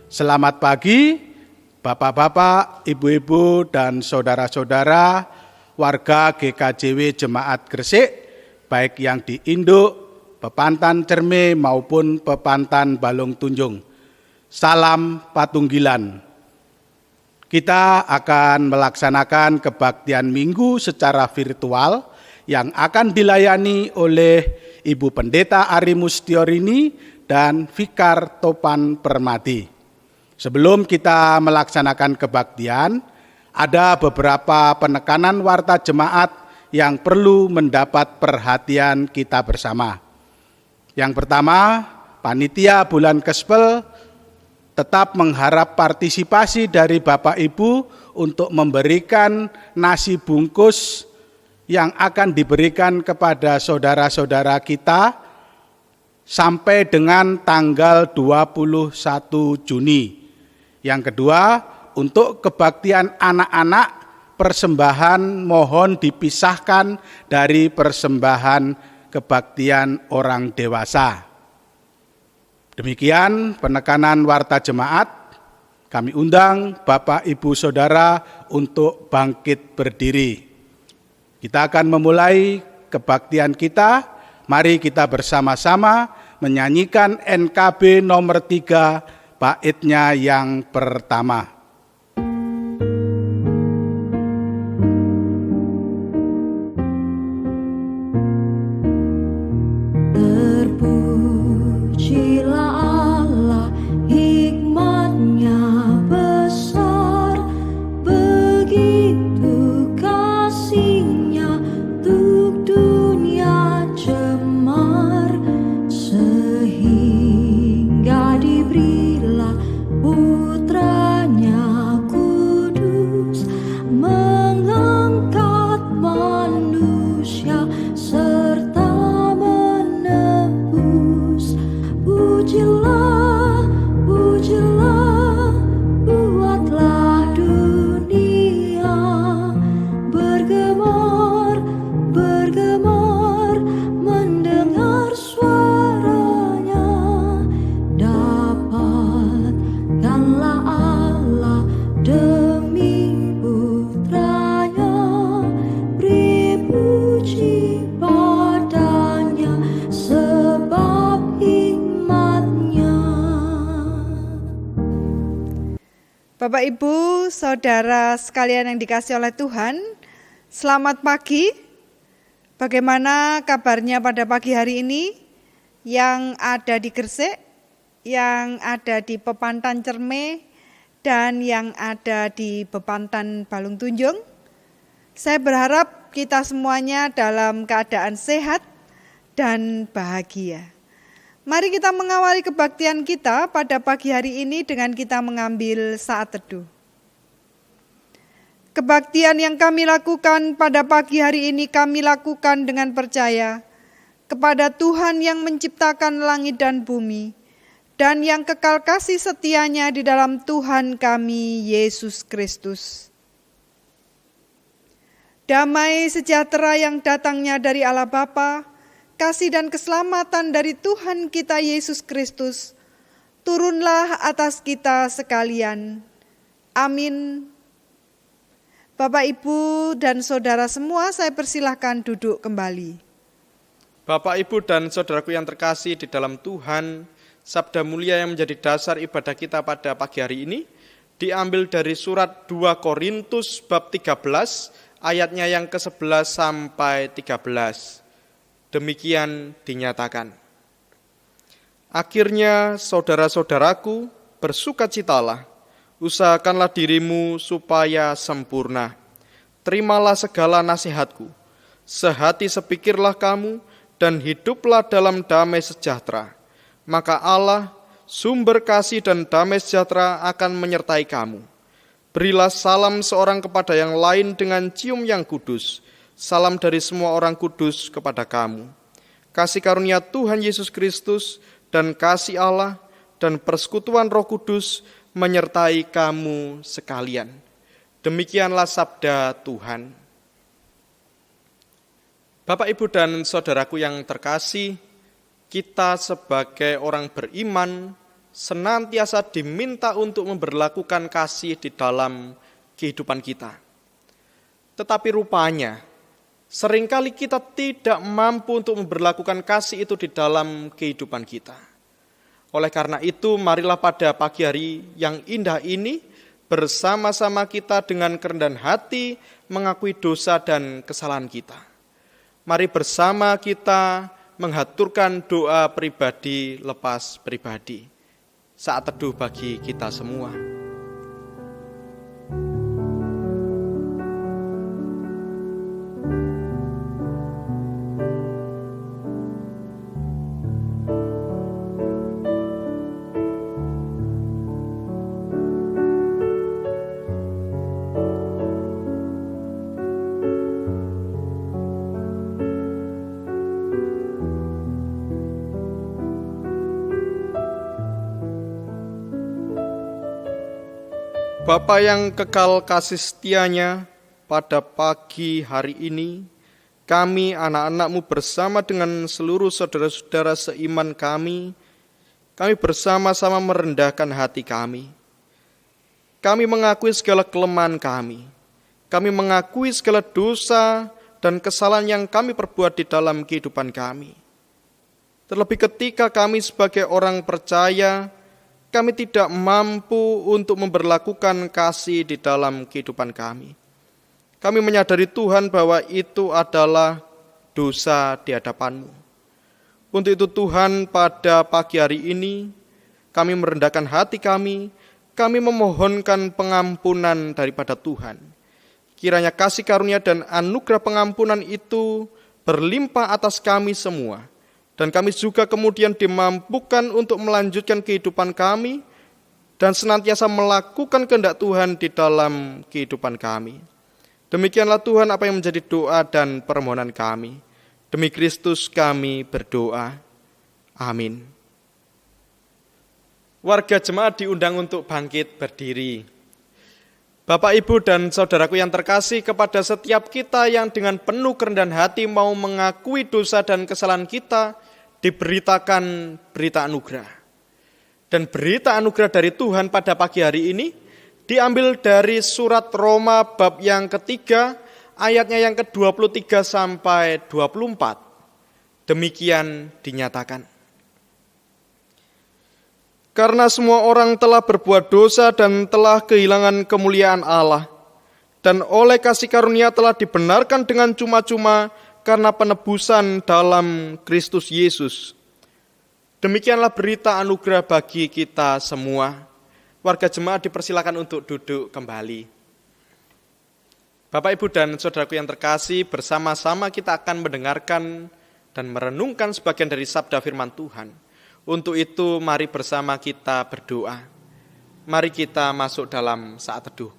Selamat pagi, Bapak-bapak, Ibu-ibu, dan saudara-saudara warga GKJW Jemaat Gresik, baik yang di Induk, Pepantan Cerme maupun Pepantan Balung Tunjung. Salam Patunggilan. Kita akan melaksanakan kebaktian Minggu secara virtual yang akan dilayani oleh Ibu Pendeta Ari Mustiorini dan Vikar Topan Permati. Sebelum kita melaksanakan kebaktian, ada beberapa penekanan warta jemaat yang perlu mendapat perhatian kita bersama. Yang pertama, panitia bulan Kespel tetap mengharap partisipasi dari Bapak Ibu untuk memberikan nasi bungkus yang akan diberikan kepada saudara-saudara kita sampai dengan tanggal 21 Juni. Yang kedua, untuk kebaktian anak-anak, persembahan mohon dipisahkan dari persembahan kebaktian orang dewasa. Demikian penekanan warta jemaat. Kami undang Bapak Ibu Saudara untuk bangkit berdiri. Kita akan memulai kebaktian kita. Mari kita bersama-sama menyanyikan NKB nomor 3, baitnya yang pertama. Bapak, Ibu, Saudara sekalian yang dikasihi oleh Tuhan, selamat pagi. Bagaimana kabarnya pada pagi hari ini yang ada di Gresik, yang ada di Pepantan Cerme, dan yang ada di Pepantan Balung Tunjung? Saya berharap kita semuanya dalam keadaan sehat dan bahagia. Mari kita mengawali kebaktian kita pada pagi hari ini dengan kita mengambil saat teduh. Kebaktian yang kami lakukan pada pagi hari ini kami lakukan dengan percaya kepada Tuhan yang menciptakan langit dan bumi dan yang kekal kasih setianya di dalam Tuhan kami Yesus Kristus. Damai sejahtera yang datangnya dari Allah Bapa, kasih dan keselamatan dari Tuhan kita Yesus Kristus, turunlah atas kita sekalian. Amin. Bapak, Ibu, dan saudara semua, saya persilahkan duduk kembali. Bapak, Ibu, dan saudaraku yang terkasih di dalam Tuhan, sabda mulia yang menjadi dasar ibadah kita pada pagi hari ini, diambil dari surat 2 Korintus bab 13, ayatnya yang ke-11 sampai 13. Demikian dinyatakan. Akhirnya saudara-saudaraku, bersukacitalah, usahakanlah dirimu supaya sempurna. Terimalah segala nasihatku, sehati sepikirlah kamu, dan hiduplah dalam damai sejahtera. Maka Allah, sumber kasih dan damai sejahtera akan menyertai kamu. Berilah salam seorang kepada yang lain dengan cium yang kudus. Salam dari semua orang kudus kepada kamu. Kasih karunia Tuhan Yesus Kristus dan kasih Allah dan persekutuan Roh Kudus menyertai kamu sekalian. Demikianlah sabda Tuhan. Bapak, Ibu, dan saudaraku yang terkasih, kita sebagai orang beriman senantiasa diminta untuk memberlakukan kasih di dalam kehidupan kita. Tetapi rupanya, seringkali kita tidak mampu untuk memberlakukan kasih itu di dalam kehidupan kita. Oleh karena itu, marilah pada pagi hari yang indah ini, bersama-sama kita dengan kerendahan hati mengakui dosa dan kesalahan kita. Mari bersama kita menghaturkan doa pribadi lepas pribadi. Saat teduh bagi kita semua. Bapa yang kekal kasih setianya, pada pagi hari ini, kami anak-anak-Mu bersama dengan seluruh saudara-saudara seiman kami bersama-sama merendahkan hati kami. Kami mengakui segala kelemahan kami mengakui segala dosa dan kesalahan yang kami perbuat di dalam kehidupan kami. Terlebih ketika kami sebagai orang percaya, kami tidak mampu untuk memberlakukan kasih di dalam kehidupan kami. Kami menyadari Tuhan bahwa itu adalah dosa di hadapan-Mu. Untuk itu Tuhan, pada pagi hari ini, kami merendahkan hati kami memohonkan pengampunan daripada Tuhan. Kiranya kasih karunia dan anugerah pengampunan itu berlimpah atas kami semua. Dan kami juga kemudian dimampukan untuk melanjutkan kehidupan kami dan senantiasa melakukan kehendak Tuhan di dalam kehidupan kami. Demikianlah Tuhan apa yang menjadi doa dan permohonan kami. Demi Kristus kami berdoa. Amin. Warga jemaat diundang untuk bangkit berdiri. Bapak, Ibu, dan saudaraku yang terkasih, kepada setiap kita yang dengan penuh kerendahan hati mau mengakui dosa dan kesalahan kita, diberitakan berita anugerah. Dan berita anugerah dari Tuhan pada pagi hari ini diambil dari surat Roma bab yang ketiga, ayatnya yang ke-23 sampai 24. Demikian dinyatakan. Karena semua orang telah berbuat dosa dan telah kehilangan kemuliaan Allah, dan oleh kasih karunia telah dibenarkan dengan cuma-cuma karena penebusan dalam Kristus Yesus. Demikianlah berita anugerah bagi kita semua. Warga jemaat dipersilakan untuk duduk kembali. Bapak, Ibu, dan saudaraku yang terkasih, bersama-sama kita akan mendengarkan dan merenungkan sebagian dari sabda firman Tuhan. Untuk itu, mari bersama kita berdoa. Mari kita masuk dalam saat teduh.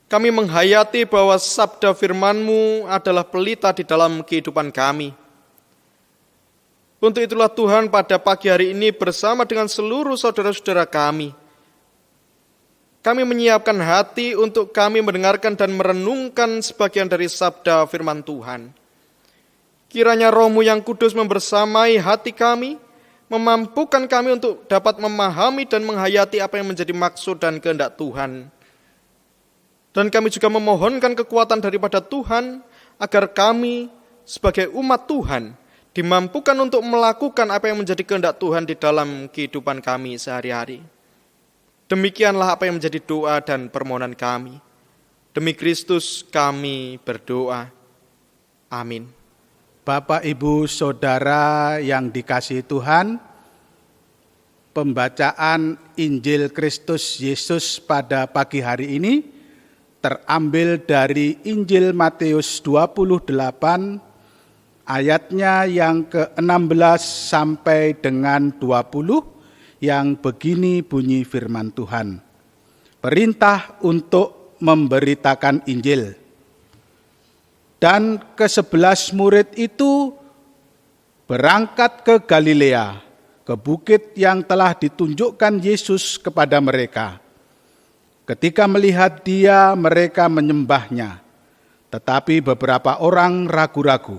Kami menghayati bahwa sabda firman-Mu adalah pelita di dalam kehidupan kami. Untuk itulah Tuhan, pada pagi hari ini bersama dengan seluruh saudara-saudara kami menyiapkan hati untuk kami mendengarkan dan merenungkan sebagian dari sabda firman Tuhan. Kiranya Roh-Mu yang kudus membersamai hati kami, memampukan kami untuk dapat memahami dan menghayati apa yang menjadi maksud dan kehendak Tuhan. Dan kami juga memohonkan kekuatan daripada Tuhan, agar kami sebagai umat Tuhan dimampukan untuk melakukan apa yang menjadi kehendak Tuhan di dalam kehidupan kami sehari-hari. Demikianlah apa yang menjadi doa dan permohonan kami. Demi Kristus kami berdoa. Amin. Bapak, Ibu, Saudara yang dikasihi Tuhan, pembacaan Injil Kristus Yesus pada pagi hari ini terambil dari Injil Matius 28, ayatnya yang ke-16 sampai dengan 20, yang begini bunyi firman Tuhan. Perintah untuk memberitakan Injil. Dan ke-11 murid itu berangkat ke Galilea, ke bukit yang telah ditunjukkan Yesus kepada mereka. Ketika melihat Dia, mereka menyembahnya, tetapi beberapa orang ragu-ragu.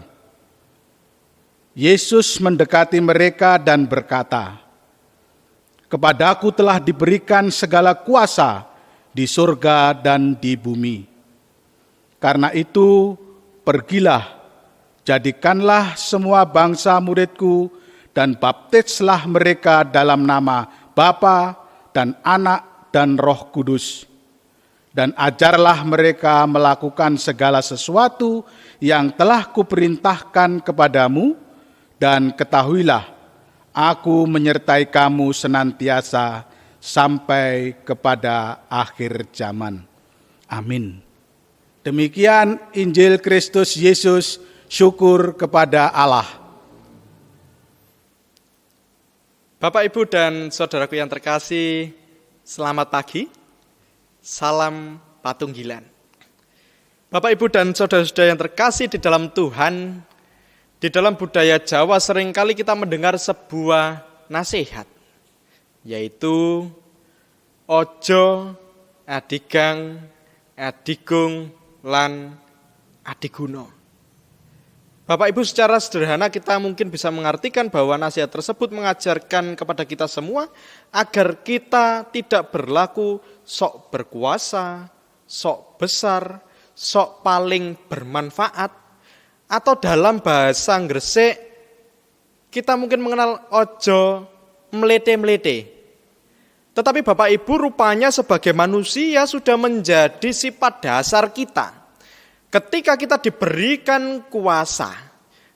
Yesus mendekati mereka dan berkata, "Kepadaku telah diberikan segala kuasa di surga dan di bumi. Karena itu, pergilah, jadikanlah semua bangsa muridku dan baptislah mereka dalam nama Bapa dan Anak dan Roh Kudus. Dan ajarlah mereka melakukan segala sesuatu yang telah kuperintahkan kepadamu, dan ketahuilah, aku menyertai kamu senantiasa sampai kepada akhir zaman." Amin. Demikian Injil Kristus Yesus, syukur kepada Allah. Bapak, Ibu, dan saudaraku yang terkasih, selamat pagi. Salam Patunggilan. Bapak, Ibu, dan saudara-saudara yang terkasih di dalam Tuhan, di dalam budaya Jawa seringkali kita mendengar sebuah nasihat, yaitu ojo adigang, adigung, lan adiguno. Bapak Ibu, secara sederhana kita mungkin bisa mengartikan bahwa nasihat tersebut mengajarkan kepada kita semua agar kita tidak berlaku sok berkuasa, sok besar, sok paling bermanfaat, atau dalam bahasa Gresik kita mungkin mengenal ojo mlete-mlete. Tetapi Bapak Ibu, rupanya sebagai manusia sudah menjadi sifat dasar kita. Ketika kita diberikan kuasa,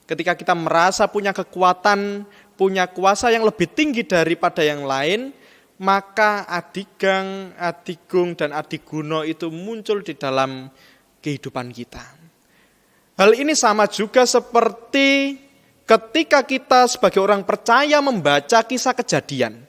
ketika kita merasa punya kekuatan, punya kuasa yang lebih tinggi daripada yang lain, maka adigang, adigung, dan adiguno itu muncul di dalam kehidupan kita. Hal ini sama juga seperti ketika kita sebagai orang percaya membaca kisah Kejadian.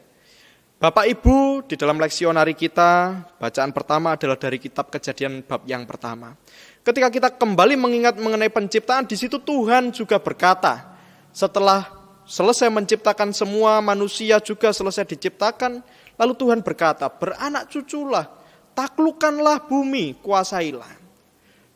Bapak Ibu, di dalam leksionari kita, bacaan pertama adalah dari kitab Kejadian bab yang pertama. Ketika kita kembali mengingat mengenai penciptaan, di situ Tuhan juga berkata, setelah selesai menciptakan semua, manusia juga selesai diciptakan, lalu Tuhan berkata, "Beranak cuculah, taklukkanlah bumi, kuasailah."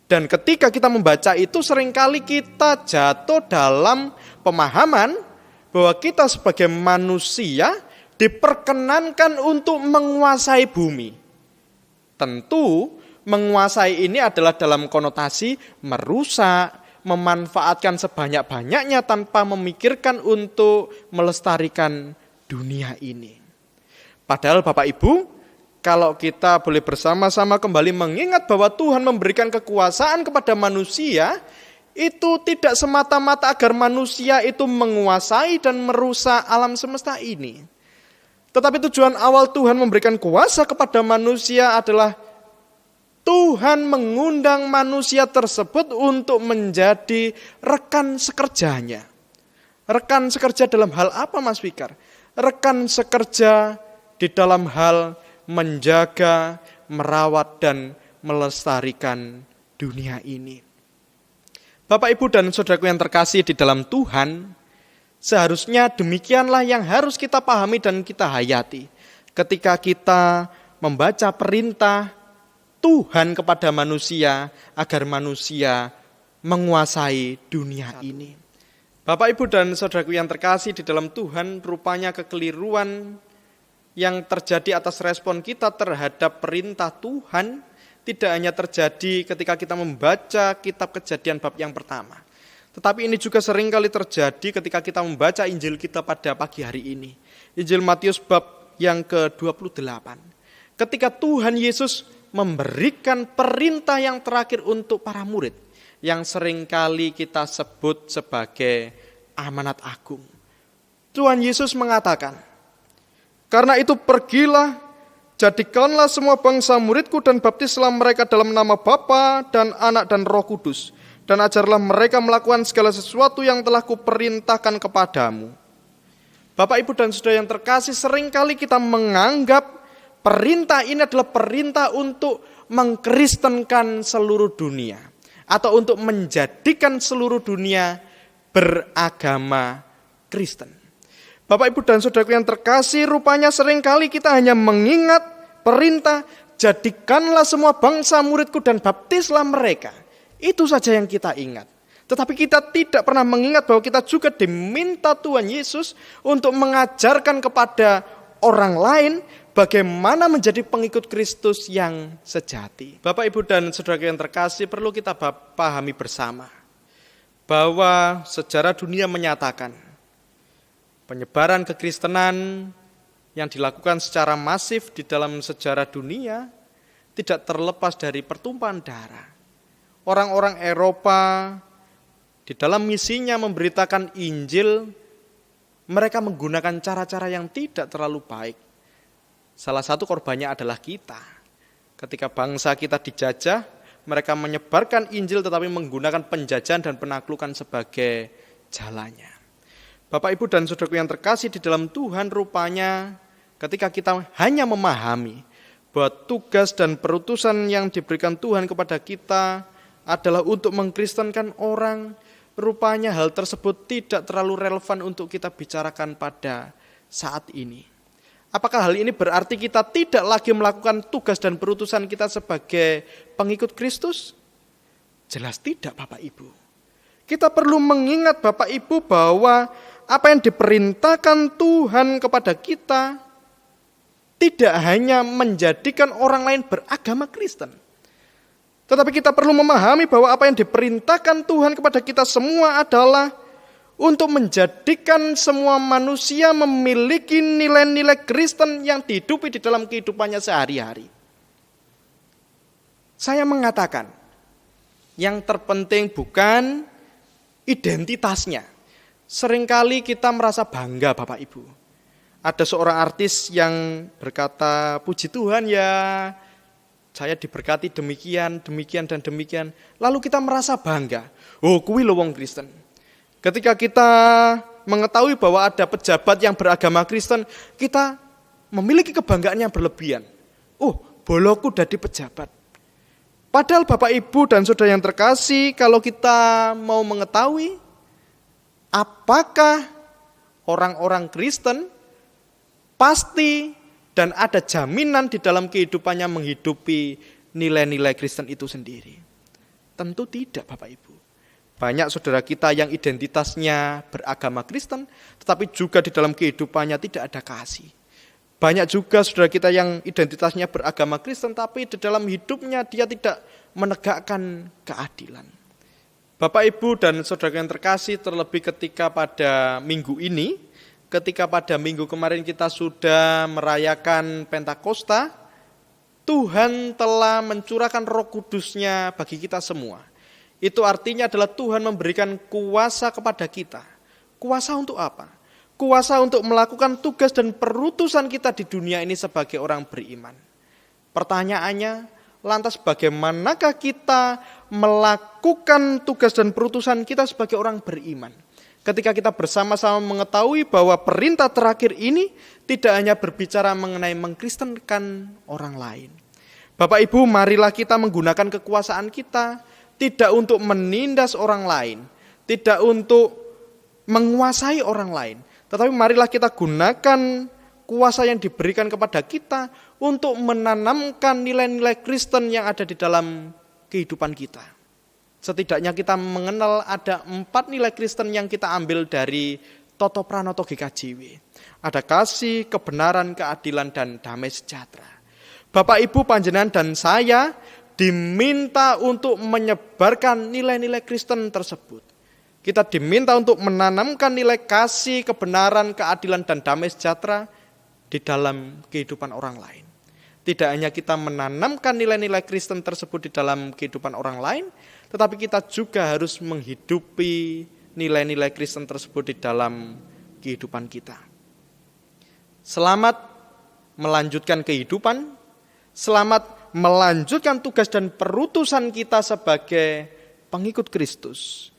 Dan ketika kita membaca itu, seringkali kita jatuh dalam pemahaman bahwa kita sebagai manusia diperkenankan untuk menguasai bumi. Tentu menguasai ini adalah dalam konotasi merusak, memanfaatkan sebanyak-banyaknya tanpa memikirkan untuk melestarikan dunia ini. Padahal Bapak Ibu, kalau kita boleh bersama-sama kembali mengingat bahwa Tuhan memberikan kekuasaan kepada manusia, itu tidak semata-mata agar manusia itu menguasai dan merusak alam semesta ini. Tetapi tujuan awal Tuhan memberikan kuasa kepada manusia adalah Tuhan mengundang manusia tersebut untuk menjadi rekan sekerjanya. Rekan sekerja dalam hal apa, Mas Fikar? Rekan sekerja di dalam hal menjaga, merawat, dan melestarikan dunia ini. Bapak, Ibu, dan saudaraku yang terkasih di dalam Tuhan, seharusnya demikianlah yang harus kita pahami dan kita hayati. Ketika kita membaca perintah Tuhan kepada manusia agar manusia menguasai dunia ini. Bapak, Ibu, dan saudaraku yang terkasih di dalam Tuhan, rupanya kekeliruan yang terjadi atas respon kita terhadap perintah Tuhan tidak hanya terjadi ketika kita membaca kitab Kejadian bab yang pertama. Tetapi ini juga seringkali terjadi ketika kita membaca Injil kita pada pagi hari ini. Injil Matius bab yang ke-28. Ketika Tuhan Yesus memberikan perintah yang terakhir untuk para murid, yang seringkali kita sebut sebagai amanat agung. Tuhan Yesus mengatakan, "Karena itu pergilah, jadikanlah semua bangsa muridku dan baptislah mereka dalam nama Bapa dan Anak dan Roh Kudus, dan ajarlah mereka melakukan segala sesuatu yang telah kuperintahkan kepadamu." Bapak, Ibu, dan saudara yang terkasih, seringkali kita menganggap perintah ini adalah perintah untuk mengkristenkan seluruh dunia, atau untuk menjadikan seluruh dunia beragama Kristen. Bapak, Ibu, dan saudaraku yang terkasih, rupanya seringkali kita hanya mengingat perintah, jadikanlah semua bangsa muridku dan baptislah mereka. Itu saja yang kita ingat. Tetapi kita tidak pernah mengingat bahwa kita juga diminta Tuhan Yesus untuk mengajarkan kepada orang lain bagaimana menjadi pengikut Kristus yang sejati. Bapak, Ibu, dan saudara yang terkasih, perlu kita pahami bersama bahwa sejarah dunia menyatakan penyebaran kekristenan yang dilakukan secara masif di dalam sejarah dunia tidak terlepas dari pertumpahan darah. Orang-orang Eropa di dalam misinya memberitakan Injil, mereka menggunakan cara-cara yang tidak terlalu baik. Salah satu korbannya adalah kita. Ketika bangsa kita dijajah, mereka menyebarkan Injil tetapi menggunakan penjajahan dan penaklukan sebagai jalannya. Bapak, Ibu, dan saudaraku yang terkasih di dalam Tuhan, rupanya ketika kita hanya memahami bahwa tugas dan perutusan yang diberikan Tuhan kepada kita adalah untuk mengkristenkan orang, rupanya hal tersebut tidak terlalu relevan untuk kita bicarakan pada saat ini. Apakah hal ini berarti kita tidak lagi melakukan tugas dan perutusan kita sebagai pengikut Kristus? Jelas tidak, Bapak Ibu. Kita perlu mengingat, Bapak Ibu, bahwa apa yang diperintahkan Tuhan kepada kita tidak hanya menjadikan orang lain beragama Kristen. Tetapi kita perlu memahami bahwa apa yang diperintahkan Tuhan kepada kita semua adalah untuk menjadikan semua manusia memiliki nilai-nilai Kristen yang dihidupi di dalam kehidupannya sehari-hari. Saya mengatakan, yang terpenting bukan identitasnya. Seringkali kita merasa bangga, Bapak Ibu. Ada seorang artis yang berkata, puji Tuhan ya, saya diberkati demikian, demikian, dan demikian. Lalu kita merasa bangga. Oh, kuwi lho wong Kristen. Ketika kita mengetahui bahwa ada pejabat yang beragama Kristen, kita memiliki kebanggaan yang berlebihan. Oh, boloku dadi pejabat. Padahal Bapak, Ibu, dan saudara yang terkasih, kalau kita mau mengetahui apakah orang-orang Kristen pasti dan ada jaminan di dalam kehidupannya menghidupi nilai-nilai Kristen itu sendiri? Tentu tidak, Bapak Ibu. Banyak saudara kita yang identitasnya beragama Kristen, tetapi juga di dalam kehidupannya tidak ada kasih. Banyak juga saudara kita yang identitasnya beragama Kristen, tapi di dalam hidupnya dia tidak menegakkan keadilan. Bapak, Ibu, dan saudara yang terkasih, terlebih ketika pada minggu ini, ketika pada minggu kemarin kita sudah merayakan Pentakosta, Tuhan telah mencurahkan Roh Kudus-Nya bagi kita semua. Itu artinya adalah Tuhan memberikan kuasa kepada kita. Kuasa untuk apa? Kuasa untuk melakukan tugas dan perutusan kita di dunia ini sebagai orang beriman. Pertanyaannya, lantas bagaimanakah kita melakukan tugas dan perutusan kita sebagai orang beriman? Ketika kita bersama-sama mengetahui bahwa perintah terakhir ini tidak hanya berbicara mengenai mengkristenkan orang lain. Bapak, Ibu, marilah kita menggunakan kekuasaan kita tidak untuk menindas orang lain, tidak untuk menguasai orang lain, tetapi marilah kita gunakan kuasa yang diberikan kepada kita untuk menanamkan nilai-nilai Kristen yang ada di dalam kehidupan kita. Setidaknya kita mengenal ada 4 nilai Kristen yang kita ambil dari Toto Pranoto GKJW. Ada kasih, kebenaran, keadilan, dan damai sejahtera. Bapak, Ibu, panjenengan, dan saya diminta untuk menyebarkan nilai-nilai Kristen tersebut. Kita diminta untuk menanamkan nilai kasih, kebenaran, keadilan, dan damai sejahtera di dalam kehidupan orang lain. Tidak hanya kita menanamkan nilai-nilai Kristen tersebut di dalam kehidupan orang lain, tetapi kita juga harus menghidupi nilai-nilai Kristen tersebut di dalam kehidupan kita. Selamat melanjutkan kehidupan, selamat melanjutkan tugas dan perutusan kita sebagai pengikut Kristus.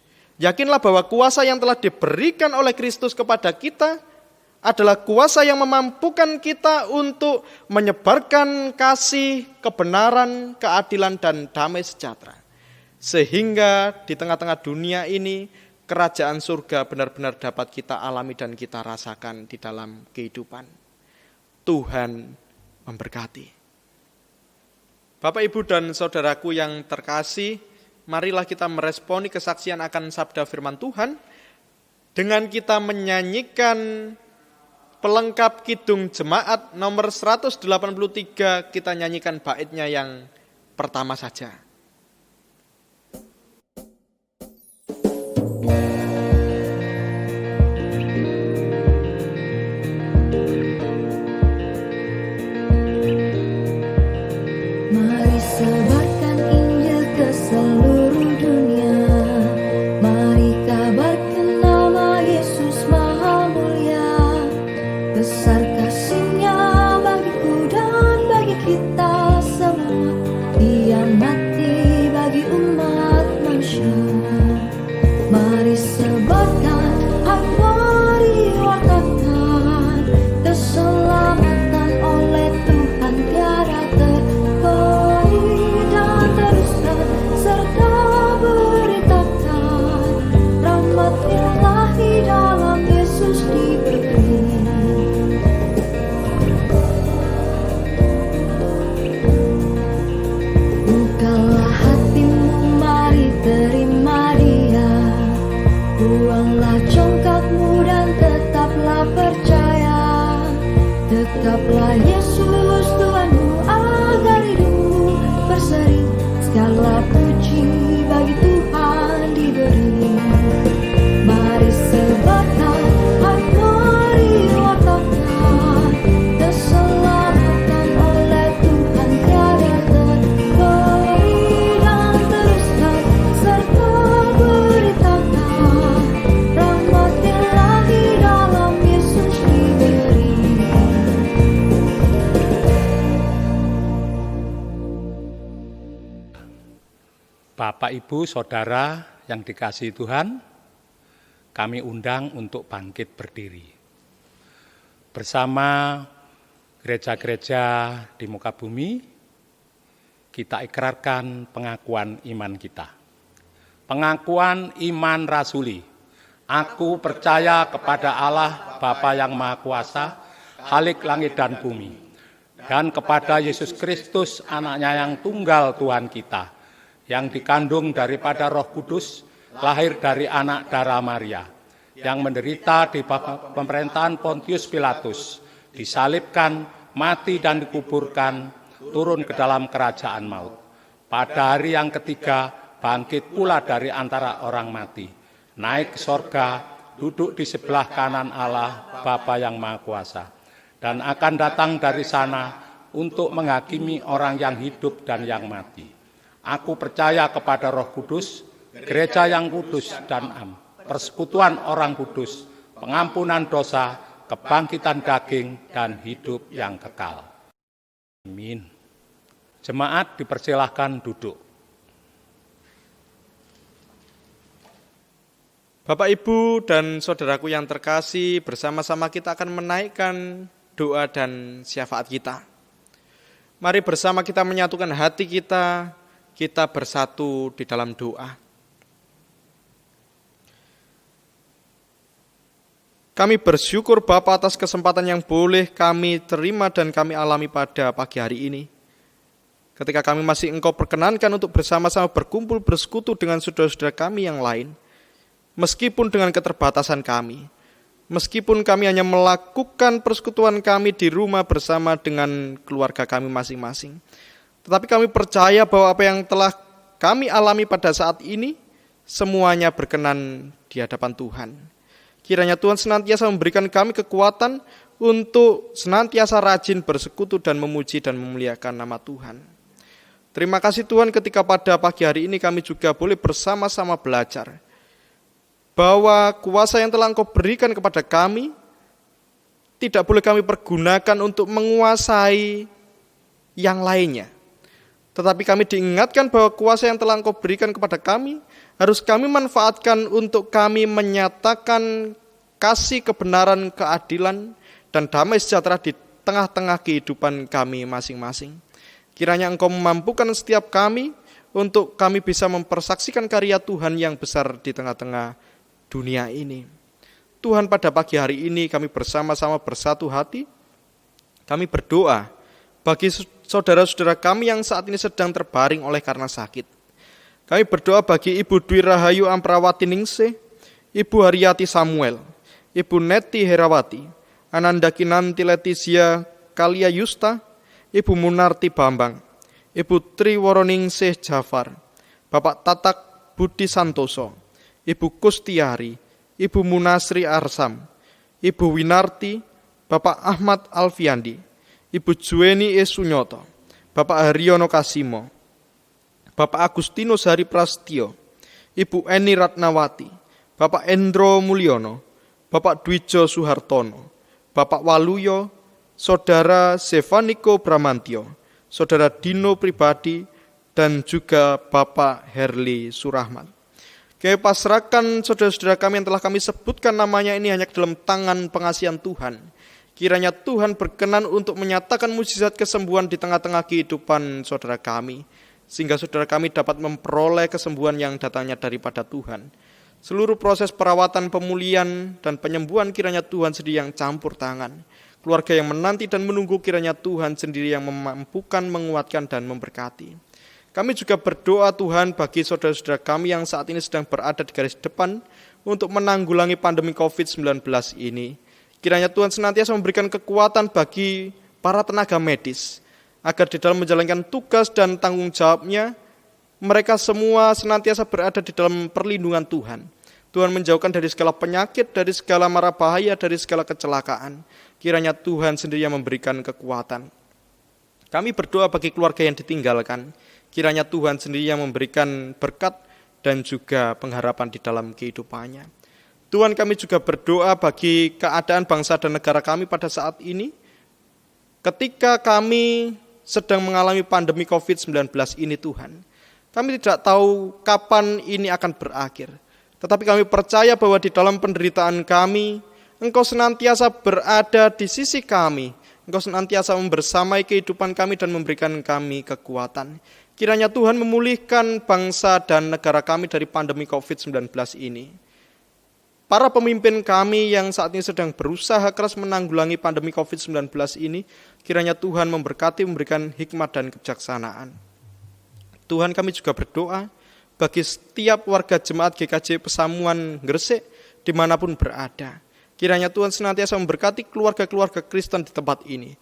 Yakinlah bahwa kuasa yang telah diberikan oleh Kristus kepada kita adalah kuasa yang memampukan kita untuk menyebarkan kasih, kebenaran, keadilan, dan damai sejahtera. Sehingga di tengah-tengah dunia ini, kerajaan surga benar-benar dapat kita alami dan kita rasakan di dalam kehidupan. Tuhan memberkati. Bapak, Ibu, dan saudaraku yang terkasih, marilah kita meresponi kesaksian akan sabda firman Tuhan dengan kita menyanyikan pelengkap Kidung Jemaat nomor 183. Kita nyanyikan baitnya yang pertama saja. Mari sebarkan Injil ke seluruh dunia. Mari kabarkan nama Yesus Maha Mulia. Besar kasih-Nya bagiku dan bagi kita semua. Dia mati bagi umat manusia. Mari sebarkan, mari wartakan keselamatan oleh Tuhan tiada terperi, dan teruskan serta beritakan rahmat ilahi dalam Yesus diberi. Bukalah hatimu, mari terima Dia. Buanglah congkakmu dan tetaplah percaya. Tetaplah Yesus Tuhanmu agar hidupmu berseri. Segala puji bagi Tuhan diberi. Mari sebarkan, mari wartakan keselamatan oleh Tuhan tiada terperi, dan teruskan serta beritakan rahmat ilahi dalam Yesus diberi. Bapak, Ibu, Saudara yang dikasihi Tuhan, kami undang untuk bangkit berdiri. Bersama gereja-gereja di muka bumi, kita ikrarkan pengakuan iman kita. Pengakuan iman rasuli. Aku percaya kepada Allah Bapa yang Maha Kuasa, Khalik langit dan bumi, dan kepada Yesus Kristus, Anaknya yang tunggal Tuhan kita, yang dikandung daripada Roh Kudus, lahir dari anak darah Maria, yang menderita di bawah pemerintahan Pontius Pilatus, disalibkan, mati dan dikuburkan, turun ke dalam kerajaan maut. Pada hari yang ketiga, bangkit pula dari antara orang mati, naik ke sorga, duduk di sebelah kanan Allah, Bapa yang Maha Kuasa, dan akan datang dari sana untuk menghakimi orang yang hidup dan yang mati. Aku percaya kepada Roh Kudus, gereja yang kudus dan am, persekutuan orang kudus, pengampunan dosa, kebangkitan daging, dan hidup yang kekal. Amin. Jemaat dipersilahkan duduk. Bapak, Ibu, dan saudaraku yang terkasih, bersama-sama kita akan menaikkan doa dan syafaat kita. Mari bersama kita menyatukan hati kita bersatu di dalam doa. Kami bersyukur Bapa atas kesempatan yang boleh kami terima dan kami alami pada pagi hari ini. Ketika kami masih Engkau perkenankan untuk bersama-sama berkumpul bersekutu dengan saudara-saudara kami yang lain, meskipun dengan keterbatasan kami, meskipun kami hanya melakukan persekutuan kami di rumah bersama dengan keluarga kami masing-masing, tetapi kami percaya bahwa apa yang telah kami alami pada saat ini, semuanya berkenan di hadapan Tuhan. Kiranya Tuhan senantiasa memberikan kami kekuatan untuk senantiasa rajin bersekutu dan memuji dan memuliakan nama Tuhan. Terima kasih Tuhan, ketika pada pagi hari ini kami juga boleh bersama-sama belajar bahwa kuasa yang telah Engkau berikan kepada kami tidak boleh kami pergunakan untuk menguasai yang lainnya. Tetapi kami diingatkan bahwa kuasa yang telah Engkau berikan kepada kami harus kami manfaatkan untuk kami menyatakan kasih, kebenaran, keadilan, dan damai sejahtera di tengah-tengah kehidupan kami masing-masing. Kiranya Engkau memampukan setiap kami untuk kami bisa mempersaksikan karya Tuhan yang besar di tengah-tengah dunia ini. Tuhan, pada pagi hari ini kami bersama-sama bersatu hati, kami berdoa bagi saudara-saudara kami yang saat ini sedang terbaring oleh karena sakit. Kami berdoa bagi Ibu Dwi Rahayu Amprawati Ningsih, Ibu Haryati Samuel, Ibu Neti Herawati, Ananda Kinanti Letizia Kalia Yusta, Ibu Munarti Bambang, Ibu Triworoningsih Jafar, Bapak Tatak Budi Santoso, Ibu Kustiari, Ibu Munasri Arsam, Ibu Winarti, Bapak Ahmad Alfiandi, Ibu Juweni Sunyoto, Bapak Haryono Kasimo, Bapak Agustinus Hari Prastio, Ibu Eni Ratnawati, Bapak Endro Mulyono, Bapak Dwijo Suhartono, Bapak Waluyo, Saudara Zefaniko Bramantio, Saudara Dino Pribadi, dan juga Bapak Herli Surahman. Kami pasrahkan saudara-saudara kami yang telah kami sebutkan namanya ini hanya dalam tangan pengasihan Tuhan. Kiranya Tuhan berkenan untuk menyatakan mukjizat kesembuhan di tengah-tengah kehidupan saudara kami, sehingga saudara kami dapat memperoleh kesembuhan yang datangnya daripada Tuhan. Seluruh proses perawatan, pemulihan, dan penyembuhan kiranya Tuhan sendiri yang campur tangan. Keluarga yang menanti dan menunggu kiranya Tuhan sendiri yang memampukan, menguatkan, dan memberkati. Kami juga berdoa Tuhan bagi saudara-saudara kami yang saat ini sedang berada di garis depan untuk menanggulangi pandemi COVID-19 ini. Kiranya Tuhan senantiasa memberikan kekuatan bagi para tenaga medis, agar di dalam menjalankan tugas dan tanggung jawabnya, mereka semua senantiasa berada di dalam perlindungan Tuhan. Tuhan menjauhkan dari segala penyakit, dari segala mara bahaya, dari segala kecelakaan. Kiranya Tuhan sendiri yang memberikan kekuatan. Kami berdoa bagi keluarga yang ditinggalkan. Kiranya Tuhan sendiri yang memberikan berkat dan juga pengharapan di dalam kehidupannya. Tuhan, kami juga berdoa bagi keadaan bangsa dan negara kami pada saat ini. Ketika kami sedang mengalami pandemi COVID-19 ini Tuhan, kami tidak tahu kapan ini akan berakhir. Tetapi kami percaya bahwa di dalam penderitaan kami, Engkau senantiasa berada di sisi kami. Engkau senantiasa membersamai kehidupan kami dan memberikan kami kekuatan. Kiranya Tuhan memulihkan bangsa dan negara kami dari pandemi COVID-19 ini. Para pemimpin kami yang saat ini sedang berusaha keras menanggulangi pandemi COVID-19 ini, kiranya Tuhan memberkati, memberikan hikmat dan kebijaksanaan. Tuhan, kami juga berdoa bagi setiap warga jemaat GKJ Pesamuan Gresik dimanapun berada. Kiranya Tuhan senantiasa memberkati keluarga-keluarga Kristen di tempat ini.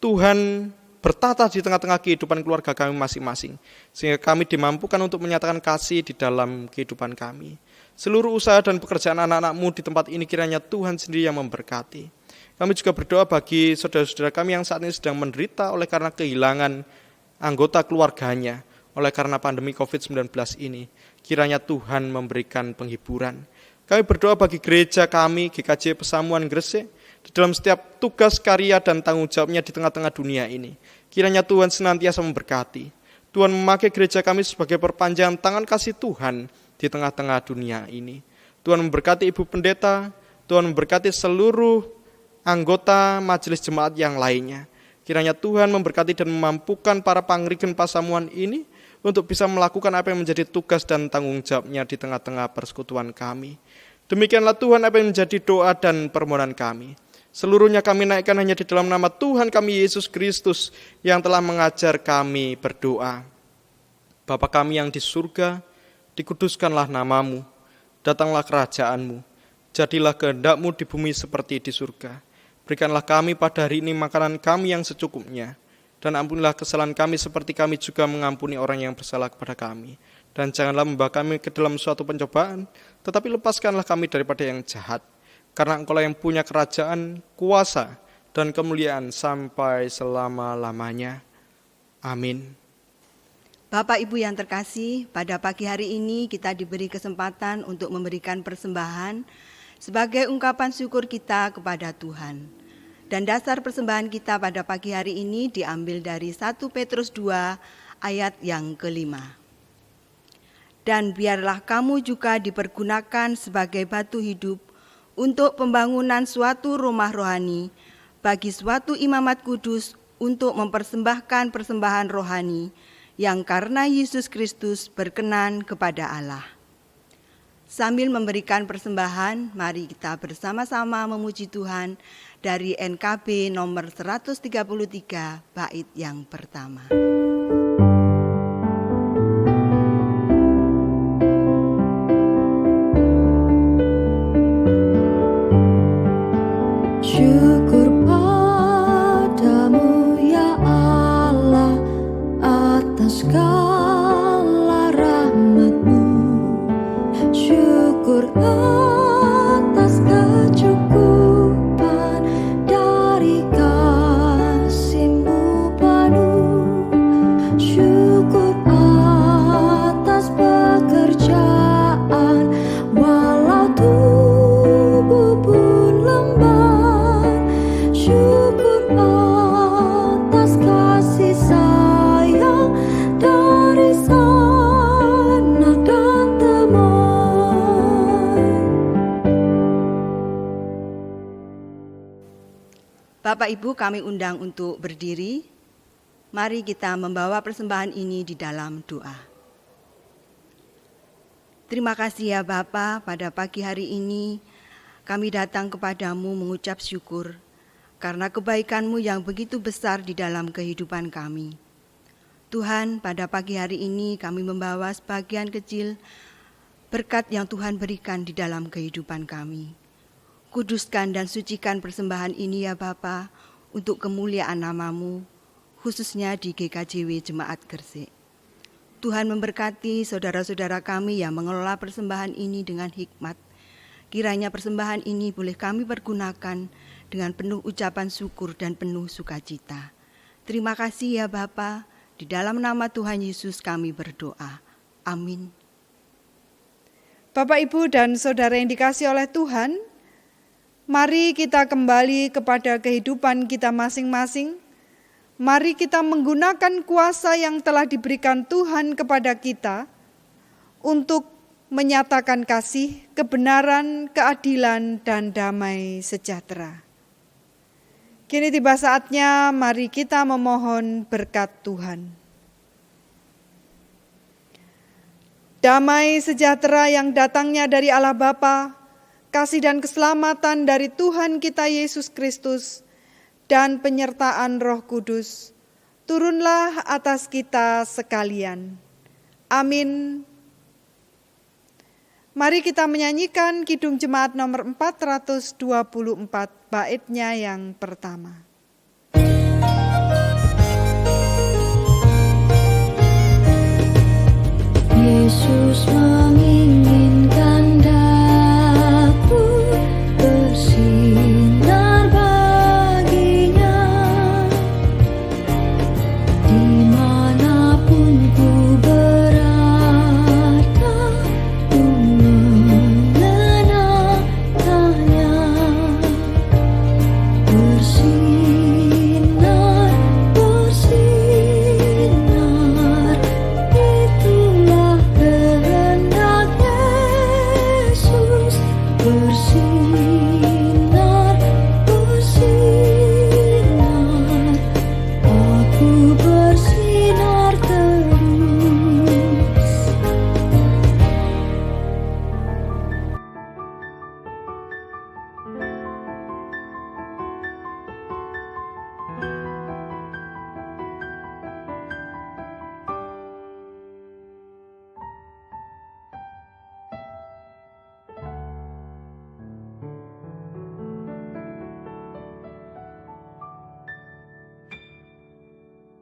Tuhan bertata di tengah-tengah kehidupan keluarga kami masing-masing, sehingga kami dimampukan untuk menyatakan kasih di dalam kehidupan kami. Seluruh usaha dan pekerjaan anak-anak-Mu di tempat ini kiranya Tuhan sendiri yang memberkati. Kami juga berdoa bagi saudara-saudara kami yang saat ini sedang menderita oleh karena kehilangan anggota keluarganya, oleh karena pandemi COVID-19 ini. Kiranya Tuhan memberikan penghiburan. Kami berdoa bagi gereja kami, GKJ Pesamuan Gresik, di dalam setiap tugas, karya, dan tanggung jawabnya di tengah-tengah dunia ini. Kiranya Tuhan senantiasa memberkati. Tuhan memakai gereja kami sebagai perpanjangan tangan kasih Tuhan di tengah-tengah dunia ini. Tuhan memberkati Ibu Pendeta, Tuhan memberkati seluruh anggota majelis jemaat yang lainnya. Kiranya Tuhan memberkati dan memampukan para pangrigen Pasamuan ini untuk bisa melakukan apa yang menjadi tugas dan tanggung jawabnya di tengah-tengah persekutuan kami. Demikianlah Tuhan apa yang menjadi doa dan permohonan kami. Seluruhnya kami naikkan hanya di dalam nama Tuhan kami Yesus Kristus yang telah mengajar kami berdoa. Bapa kami yang di surga, dikuduskanlah namamu, datanglah kerajaanmu, jadilah kehendak-Mu di bumi seperti di surga. Berikanlah kami pada hari ini makanan kami yang secukupnya, dan ampunilah kesalahan kami seperti kami juga mengampuni orang yang bersalah kepada kami. Dan janganlah membawa kami ke dalam suatu pencobaan, tetapi lepaskanlah kami daripada yang jahat. Karena Engkau lah yang punya kerajaan, kuasa, dan kemuliaan sampai selama-lamanya. Amin. Bapak Ibu yang terkasih, pada pagi hari ini kita diberi kesempatan untuk memberikan persembahan sebagai ungkapan syukur kita kepada Tuhan. Dan dasar persembahan kita pada pagi hari ini diambil dari 1 Petrus 2 ayat yang kelima. Dan biarlah kamu juga dipergunakan sebagai batu hidup untuk pembangunan suatu rumah rohani, bagi suatu imamat kudus untuk mempersembahkan persembahan rohani, yang karena Yesus Kristus berkenan kepada Allah. Sambil memberikan persembahan, mari kita bersama-sama memuji Tuhan dari NKB nomor 133 bait yang pertama. Bapak Ibu kami undang untuk berdiri. Mari kita membawa persembahan ini di dalam doa. Terima kasih ya Bapa, pada pagi hari ini kami datang kepadamu mengucap syukur karena kebaikan-Mu yang begitu besar di dalam kehidupan kami. Tuhan, pada pagi hari ini kami membawa sebagian kecil berkat yang Tuhan berikan di dalam kehidupan kami. Kuduskan dan sucikan persembahan ini ya Bapa, untuk kemuliaan nama-Mu, khususnya di GKJW Jemaat Gresik. Tuhan memberkati saudara-saudara kami yang mengelola persembahan ini dengan hikmat. Kiranya persembahan ini boleh kami pergunakan dengan penuh ucapan syukur dan penuh sukacita. Terima kasih ya Bapa, di dalam nama Tuhan Yesus kami berdoa. Amin. Bapak, Ibu, dan saudara yang dikasihi oleh Tuhan, mari kita kembali kepada kehidupan kita masing-masing. Mari kita menggunakan kuasa yang telah diberikan Tuhan kepada kita untuk menyatakan kasih, kebenaran, keadilan, dan damai sejahtera. Kini tiba saatnya mari kita memohon berkat Tuhan. Damai sejahtera yang datangnya dari Allah Bapa, kasih dan keselamatan dari Tuhan kita Yesus Kristus, dan penyertaan Roh Kudus, turunlah atas kita sekalian. Amin. Mari kita menyanyikan Kidung Jemaat nomor 424, baitnya yang pertama. Yesus menginginkan daku bersinar baginya, dimanapun ku berada, ku mengenalnya. Bersinar, bersinar, itulah kehendak Yesus. Bersinar